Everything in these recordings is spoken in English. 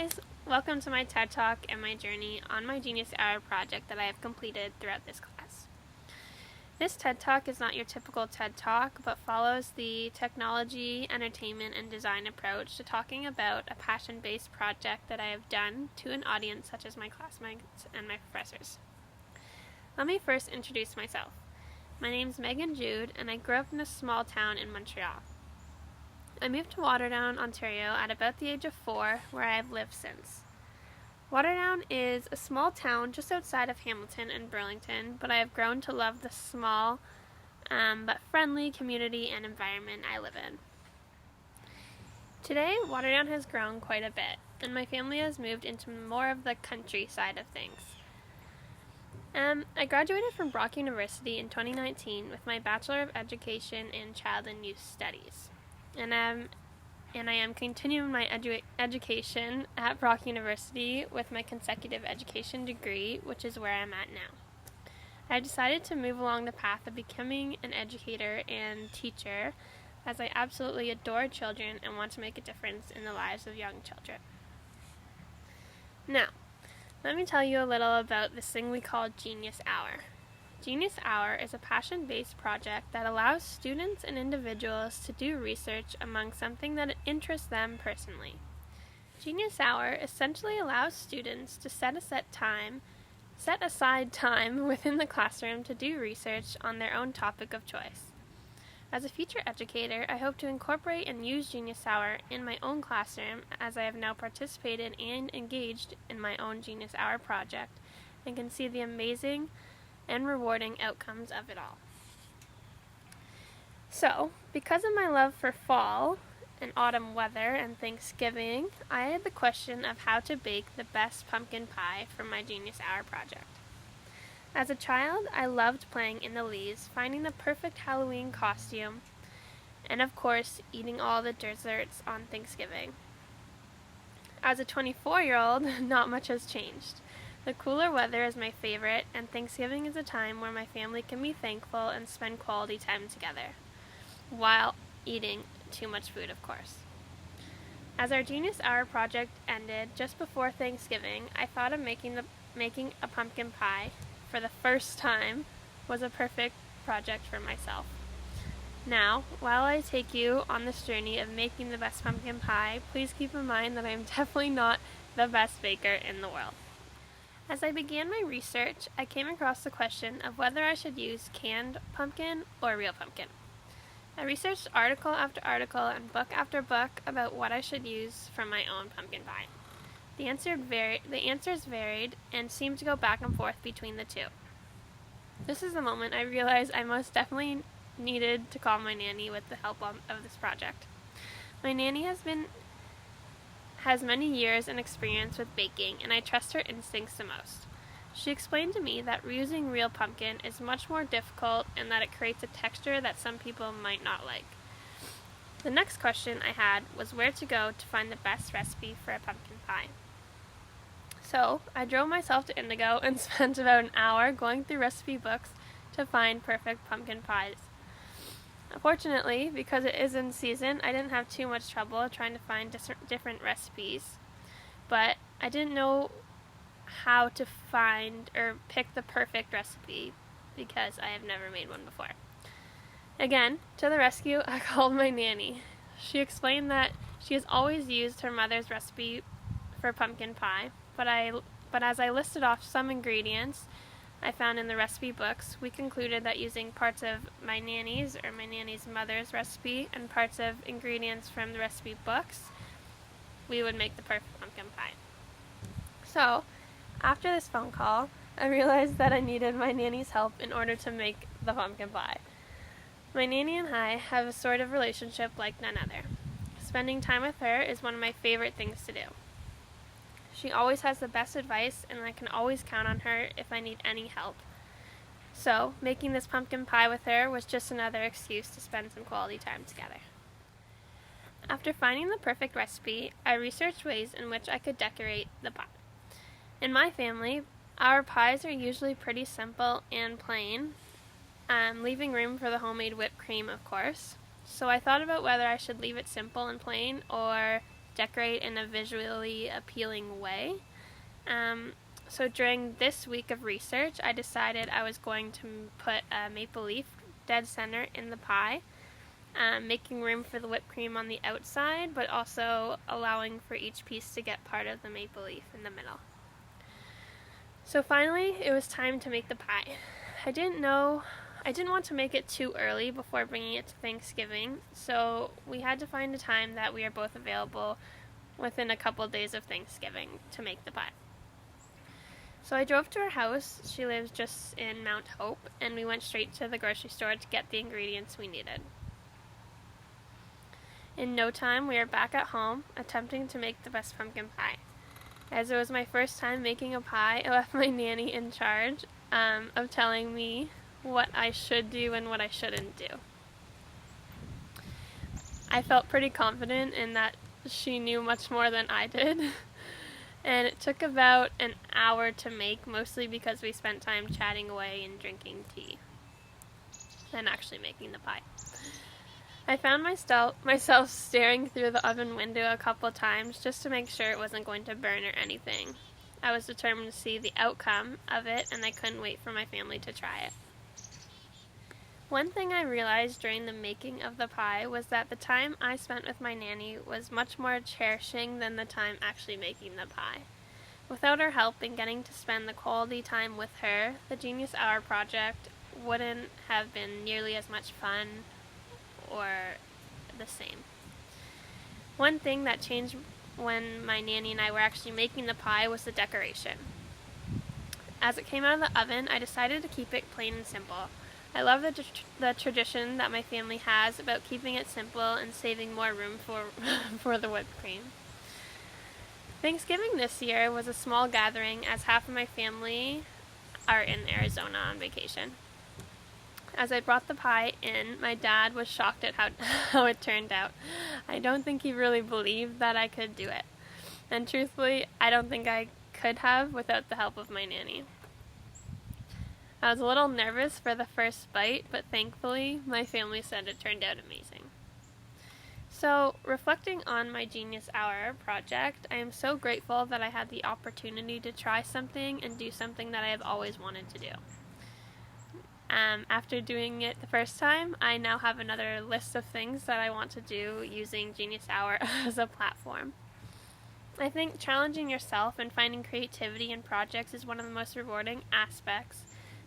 guys, welcome to my TED Talk and my journey on my Genius Hour project that I have completed throughout this class. This TED Talk is not your typical TED Talk, but follows the technology, entertainment, and design approach to talking about a passion-based project that I have done to an audience such as my classmates and my professors. Let me first introduce myself. My name is Megan Jude, and I grew up in a small town in Montreal. I moved to Waterdown, Ontario at about the age of 4, where I have lived since. Waterdown is a small town just outside of Hamilton and Burlington, but I have grown to love the small but friendly community and environment I live in. Today, Waterdown has grown quite a bit, and my family has moved into more of the country side of things. I graduated from Brock University in 2019 with my Bachelor of Education in Child and Youth Studies. And I am continuing my education at Brock University with my consecutive education degree, which is where I'm at now. I decided to move along the path of becoming an educator and teacher, as I absolutely adore children and want to make a difference in the lives of young children. Now, let me tell you a little about this thing we call Genius Hour. Genius Hour is a passion-based project that allows students and individuals to do research among something that interests them personally. Genius Hour essentially allows students to set aside time within the classroom to do research on their own topic of choice. As a future educator, I hope to incorporate and use Genius Hour in my own classroom, as I have now participated and engaged in my own Genius Hour project and can see the amazing and rewarding outcomes of it all. So, because of my love for fall and autumn weather and Thanksgiving, I had the question of how to bake the best pumpkin pie for my Genius Hour project. As a child, I loved playing in the leaves, finding the perfect Halloween costume, and of course, eating all the desserts on Thanksgiving. As a 24-year-old, not much has changed. The cooler weather is my favorite, and Thanksgiving is a time where my family can be thankful and spend quality time together, while eating too much food, of course. As our Genius Hour project ended just before Thanksgiving, I thought of making a pumpkin pie for the first time was a perfect project for myself. Now, while I take you on this journey of making the best pumpkin pie, please keep in mind that I am definitely not the best baker in the world. As I began my research, I came across the question of whether I should use canned pumpkin or real pumpkin. I researched article after article and book after book about what I should use for my own pumpkin pie. The answers varied and seemed to go back and forth between the two. This is the moment I realized I most definitely needed to call my nanny with the help of this project. My nanny has many years and experience with baking, and I trust her instincts the most. She explained to me that reusing real pumpkin is much more difficult and that it creates a texture that some people might not like. The next question I had was where to go to find the best recipe for a pumpkin pie. So, I drove myself to Indigo and spent about an hour going through recipe books to find perfect pumpkin pies. Fortunately, because it is in season, I didn't have too much trouble trying to find different recipes, but I didn't know how to find or pick the perfect recipe because I have never made one before. Again, to the rescue, I called my nanny. She explained that she has always used her mother's recipe for pumpkin pie, but as I listed off some ingredients I found in the recipe books, we concluded that using parts of my nanny's mother's recipe and parts of ingredients from the recipe books, we would make the perfect pumpkin pie. So, after this phone call, I realized that I needed my nanny's help in order to make the pumpkin pie. My nanny and I have a sort of relationship like none other. Spending time with her is one of my favorite things to do. She always has the best advice, and I can always count on her if I need any help. So, making this pumpkin pie with her was just another excuse to spend some quality time together. After finding the perfect recipe, I researched ways in which I could decorate the pie. In my family, our pies are usually pretty simple and plain, leaving room for the homemade whipped cream, of course. So I thought about whether I should leave it simple and plain or decorate in a visually appealing way. So during this week of research, I decided I was going to put a maple leaf dead center in the pie, making room for the whipped cream on the outside, but also allowing for each piece to get part of the maple leaf in the middle. So finally, it was time to make the pie. I didn't want to make it too early before bringing it to Thanksgiving, so we had to find a time that we are both available within a couple days of Thanksgiving to make the pie. So I drove to her house. She lives just in Mount Hope, and we went straight to the grocery store to get the ingredients we needed. In no time, we were back at home, attempting to make the best pumpkin pie. As it was my first time making a pie, I left my nanny in charge of telling me what I should do and what I shouldn't do. I felt pretty confident in that she knew much more than I did. And it took about an hour to make, mostly because we spent time chatting away and drinking tea than actually making the pie. I found myself staring through the oven window a couple times just to make sure it wasn't going to burn or anything. I was determined to see the outcome of it, and I couldn't wait for my family to try it. One thing I realized during the making of the pie was that the time I spent with my nanny was much more cherishing than the time actually making the pie. Without her help and getting to spend the quality time with her, the Genius Hour project wouldn't have been nearly as much fun or the same. One thing that changed when my nanny and I were actually making the pie was the decoration. As it came out of the oven, I decided to keep it plain and simple. I love the tradition that my family has about keeping it simple and saving more room for the whipped cream. Thanksgiving this year was a small gathering as half of my family are in Arizona on vacation. As I brought the pie in, my dad was shocked at how it turned out. I don't think he really believed that I could do it. And truthfully, I don't think I could have without the help of my nanny. I was a little nervous for the first bite, but thankfully, my family said it turned out amazing. So, reflecting on my Genius Hour project, I am so grateful that I had the opportunity to try something and do something that I have always wanted to do. After doing it the first time, I now have another list of things that I want to do using Genius Hour as a platform. I think challenging yourself and finding creativity in projects is one of the most rewarding aspects,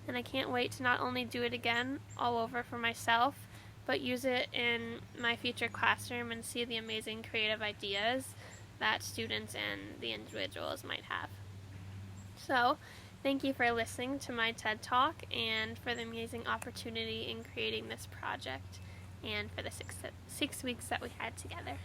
and I can't wait to not only do it again all over for myself, but use it in my future classroom and see the amazing creative ideas that students and the individuals might have. So, thank you for listening to my TED Talk and for the amazing opportunity in creating this project and for the 6 weeks that we had together.